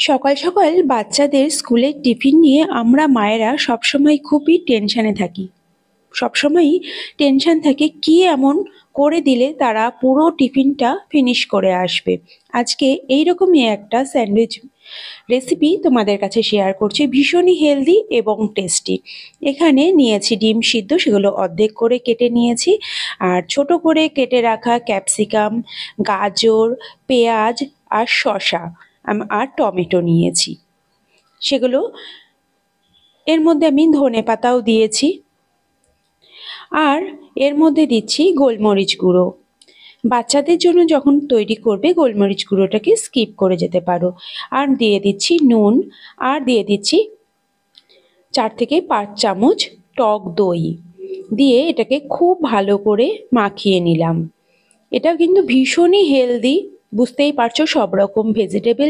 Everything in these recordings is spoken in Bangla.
সকাল সকাল বাচ্চাদের স্কুলের টিফিন নিয়ে আমরা মায়েরা সবসময় খুবই টেনশনে থাকি। সবসময়ই টেনশন থাকে কি এমন করে দিলে তারা পুরো টিফিনটা ফিনিশ করে আসবে। আজকে এইরকমই একটা স্যান্ডউইচ রেসিপি তোমাদের কাছে শেয়ার করছি, ভীষণই হেলদি এবং টেস্টি। এখানে নিয়েছি ডিম সিদ্ধ, সেগুলো অর্ধেক করে কেটে নিয়েছি, আর ছোট করে কেটে রাখা ক্যাপসিকাম, গাজর, পেঁয়াজ আর শসা আর টমেটো নিয়েছি। সেগুলো এর মধ্যে আমি ধনেপাতাও দিয়েছি, আর এর মধ্যে দিচ্ছি গোলমরিচ গুঁড়ো। বাচ্চাদের জন্য যখন তৈরি করবে গোলমরিচ গুঁড়োটাকে স্কিপ করে যেতে পারো। আর দিয়ে দিচ্ছি নুন, আর দিয়ে দিচ্ছি 4 থেকে 5 চামচ টক দই দিয়ে এটাকে খুব ভালো করে মাখিয়ে নিলাম। এটা কিন্তু ভীষণই হেলদি, বুঝতেই পারছো সব রকম ভেজিটেবল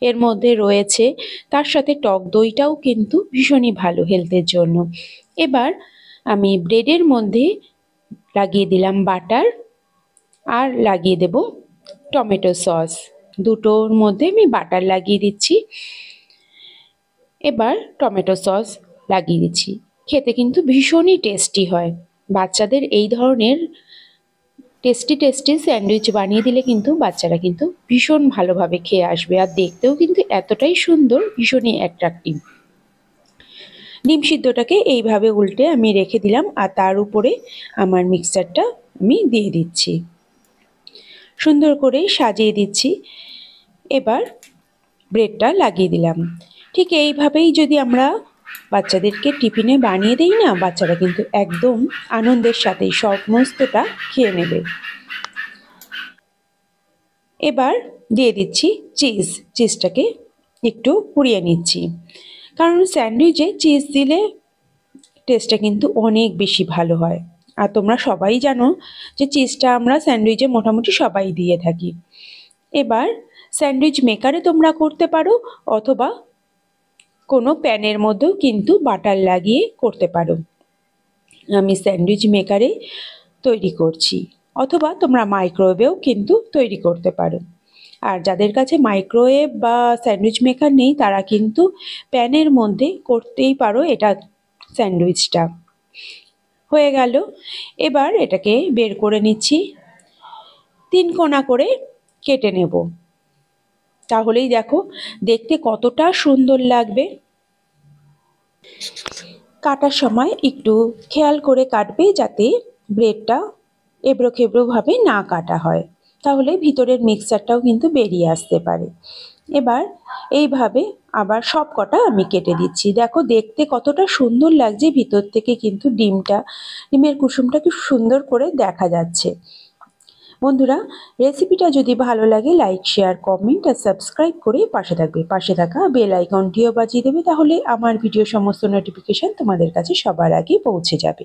এর মধ্যে রয়েছে, তার সাথে টক দইটাও কিন্তু ভীষণই ভালো হেলথের জন্য। এবার আমি ব্রেডের মধ্যে লাগিয়ে দিলাম বাটার, আর লাগিয়ে দেব টমেটো সস। দুটোর মধ্যে আমি বাটার লাগিয়ে দিচ্ছি, এবার টমেটো সস লাগিয়ে দিচ্ছি। খেতে কিন্তু ভীষণই টেস্টি হয়। বাচ্চাদের এই ধরনের টেস্টি টেস্টি স্যান্ডউইচ বানিয়ে দিলে কিন্তু বাচ্চারা কিন্তু ভীষণ ভালোভাবে খেয়ে আসবে, আর দেখতেও কিন্তু এতটাই সুন্দর, ভীষণই অ্যাট্রাকটিভ। ডিম সিদ্ধটাকে এইভাবে উল্টে আমি রেখে দিলাম, আর তার উপরে আমার মিক্সচারটা আমি দিয়ে দিচ্ছি, সুন্দর করে সাজিয়ে দিচ্ছি। এবার ব্রেডটা লাগিয়ে দিলাম। ঠিক এইভাবেই যদি আমরা বাচ্চাদেরকে টিফিনে বানিয়ে দিই না, বাচ্চারা কিন্তু একদম আনন্দের সাথে সমস্তটা খেয়ে নেবে। এবার দিয়ে দিচ্ছি চিজটাকে একটু পুড়িয়ে নিচ্ছি, কারণ স্যান্ডউইচে চিজ দিলে টেস্টটা কিন্তু অনেক বেশি ভালো হয়। আর তোমরা সবাই জানো যে চিজটা আমরা স্যান্ডউইচে মোটামুটি সবাই দিয়ে থাকি। এবার স্যান্ডউইচ মেকারে তোমরা করতে পারো, অথবা কোনো প্যানের মধ্যেও কিন্তু বাটার লাগিয়ে করতে পারো। আমি স্যান্ডউইচ মেকারে তৈরি করছি, অথবা তোমরা মাইক্রোওয়েভেও কিন্তু তৈরি করতে পারো। আর যাদের কাছে মাইক্রোওয়েভ বা স্যান্ডউইচ মেকার নেই, তারা কিন্তু প্যানের মধ্যে করতেই পারো এটা স্যান্ডউইচটা। হয়ে গেল, এবার এটাকে বের করে নিচ্ছি, 3 কোণা করে কেটে নেব। তাহলেই দেখো দেখতে কতটা সুন্দর লাগবে। কাটার সময় একটু খেয়াল করে কাটবে, যাতে ব্রেডটা এবড়ো খেবড়োভাবে না কাটা হয়, তাহলে ভিতরের মিক্সচারটাও কিন্তু বেরিয়ে আসতে পারে। এবার এইভাবে আবার সব কটা আমি কেটে দিচ্ছি। দেখো দেখতে কতটা সুন্দর লাগছে, ভিতর থেকে কিন্তু ডিমের কুসুমটা কি সুন্দর করে দেখা যাচ্ছে। বন্ধুরা, রেসিপিটা যদি ভালো লাগে লাইক, শেয়ার, কমেন্ট আর সাবস্ক্রাইব করে পাশে থাকবে। পাশে থাকা বেল আইকনটিও বাজিয়ে দেবে, তাহলে আমার ভিডিও সমস্ত নোটিফিকেশন তোমাদের কাছে সবার আগে পৌঁছে যাবে।